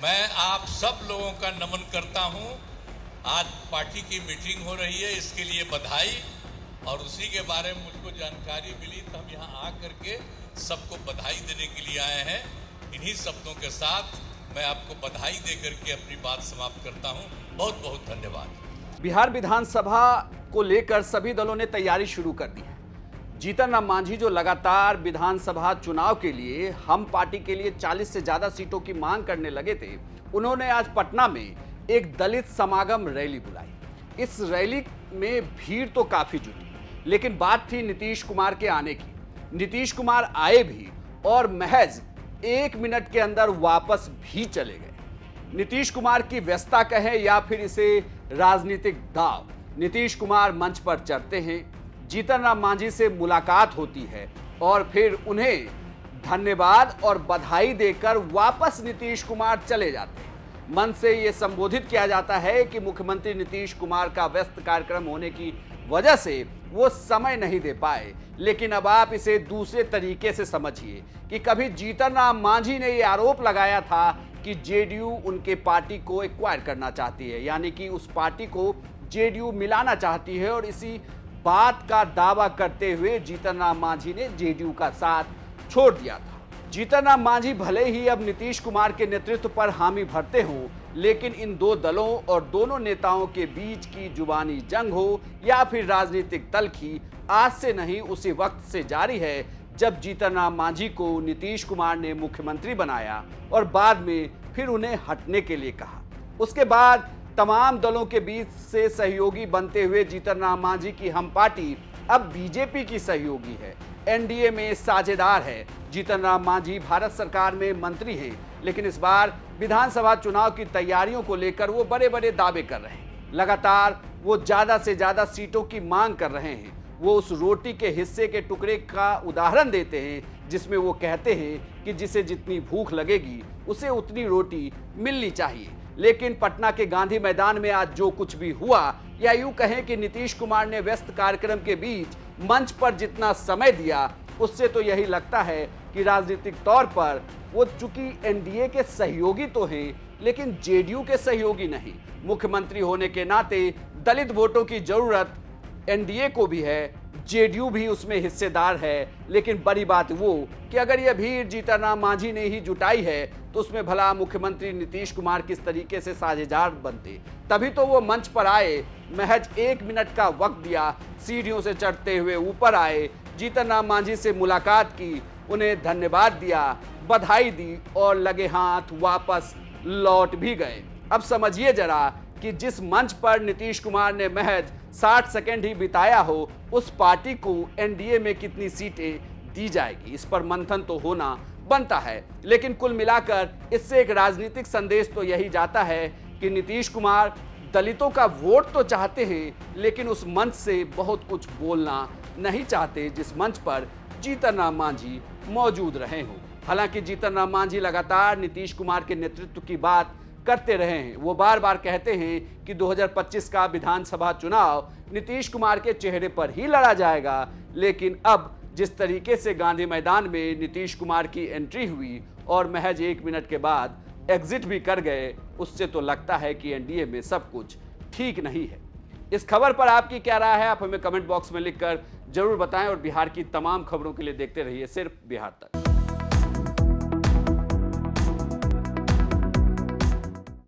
मैं आप सब लोगों का नमन करता हूं। आज पार्टी की मीटिंग हो रही है, इसके लिए बधाई। और उसी के बारे में मुझको जानकारी मिली तो हम यहाँ आकर के सबको बधाई देने के लिए आए हैं। इन्हीं शब्दों के साथ मैं आपको बधाई देकर के अपनी बात समाप्त करता हूँ। बहुत बहुत धन्यवाद। बिहार विधानसभा को लेकर सभी दलों ने तैयारी शुरू कर दी है। जीतन राम मांझी जो लगातार विधानसभा चुनाव के लिए हम पार्टी के लिए 40 से ज्यादा सीटों की मांग करने लगे थे, उन्होंने आज पटना में एक दलित समागम रैली बुलाई। इस रैली में भीड़ तो काफी जुटी, लेकिन बात थी नीतीश कुमार के आने की। नीतीश कुमार आए भी और महज 1 मिनट के अंदर वापस भी चले गए। नीतीश कुमार की व्यस्तता कहें या फिर इसे राजनीतिक दांव, नीतीश कुमार मंच पर चढ़ते हैं, जीतन राम मांझी से मुलाकात होती है और फिर उन्हें धन्यवाद और बधाई देकर वापस नीतीश कुमार चले जाते हैं। मन से ये संबोधित किया जाता है कि मुख्यमंत्री नीतीश कुमार का व्यस्त कार्यक्रम होने की वजह से वो समय नहीं दे पाए। लेकिन अब आप इसे दूसरे तरीके से समझिए कि कभी जीतन राम मांझी ने ये आरोप लगाया था कि जेडीयू उनके पार्टी को एक्वायर करना चाहती है, यानी कि उस पार्टी को जेडीयू मिलाना चाहती है, और इसी बात का दावा करते हुए जीतन राम मांझी ने जेडीयू का साथ छोड़ दिया था। जीतन राम मांझी भले ही अब नीतीश कुमार के नेतृत्व पर हामी भरते हों, लेकिन इन दो दलों और दोनों नेताओं के बीच की जुबानी जंग हो या फिर राजनीतिक तल्खी आज से नहीं उसी वक्त से जारी है जब जीतन राम मांझी को नीतीश कुमार ने मुख्यमंत्री बनाया और बाद में फिर उन्हें हटने के लिए कहा। उसके बाद तमाम दलों के बीच से सहयोगी बनते हुए जीतन राम मांझी की हम पार्टी अब बीजेपी की सहयोगी है, एनडीए में साझेदार है। जीतन राम मांझी भारत सरकार में मंत्री हैं, लेकिन इस बार विधानसभा चुनाव की तैयारियों को लेकर वो बड़े बड़े दावे कर रहे हैं। लगातार वो ज्यादा से ज्यादा सीटों की मांग कर रहे हैं। वो उस रोटी के हिस्से के टुकड़े का उदाहरण देते हैं जिसमें वो कहते हैं कि जिसे जितनी भूख लगेगी उसे उतनी रोटी मिलनी चाहिए। लेकिन पटना के गांधी मैदान में आज जो कुछ भी हुआ, या यूं कहें कि नीतीश कुमार ने व्यस्त कार्यक्रम के बीच मंच पर जितना समय दिया, उससे तो यही लगता है कि राजनीतिक तौर पर वो चूंकि एनडीए के सहयोगी तो हैं, लेकिन जेडीयू के सहयोगी नहीं। मुख्यमंत्री होने के नाते दलित वोटों की जरूरत एनडीए को भी है, जेडीयू भी उसमें हिस्सेदार है। लेकिन बड़ी बात वो कि अगर यह भीड़ जीतन राम मांझी ने ही जुटाई है तो उसमें भला मुख्यमंत्री नीतीश कुमार किस तरीके से साझेदार बनते। तभी तो वो मंच पर आए, महज 1 मिनट का वक्त दिया, सीढ़ियों से चढ़ते हुए ऊपर आए, जीतन राम मांझी से मुलाकात की, उन्हें धन्यवाद दिया, बधाई दी और लगे हाथ वापस लौट भी गए। अब समझिए जरा कि जिस मंच पर नीतीश कुमार ने महज 60 सेकंड ही बिताया हो, उस पार्टी को एनडीए में कितनी सीटें दी जाएगी, इस पर मंथन तो होना बनता है। लेकिन कुल मिलाकर इससे एक राजनीतिक संदेश तो यही जाता है कि नीतीश कुमार दलितों का वोट तो चाहते हैं, लेकिन उस मंच से बहुत कुछ बोलना नहीं चाहते जिस मंच पर जीतन राम मांझी मौजूद रहे हों। हालांकि जीतन राम मांझी लगातार नीतीश कुमार के नेतृत्व की बात करते रहे हैं। वो बार बार कहते हैं कि 2025 का विधानसभा चुनाव नीतीश कुमार के चेहरे पर ही लड़ा जाएगा। लेकिन अब जिस तरीके से गांधी मैदान में नीतीश कुमार की एंट्री हुई और महज 1 मिनट के बाद एग्जिट भी कर गए, उससे तो लगता है कि एनडीए में सब कुछ ठीक नहीं है। इस खबर पर आपकी क्या राय है, आप हमें कमेंट बॉक्स में लिखकर जरूर बताएं और बिहार की तमाम खबरों के लिए देखते रहिए सिर्फ बिहार तक।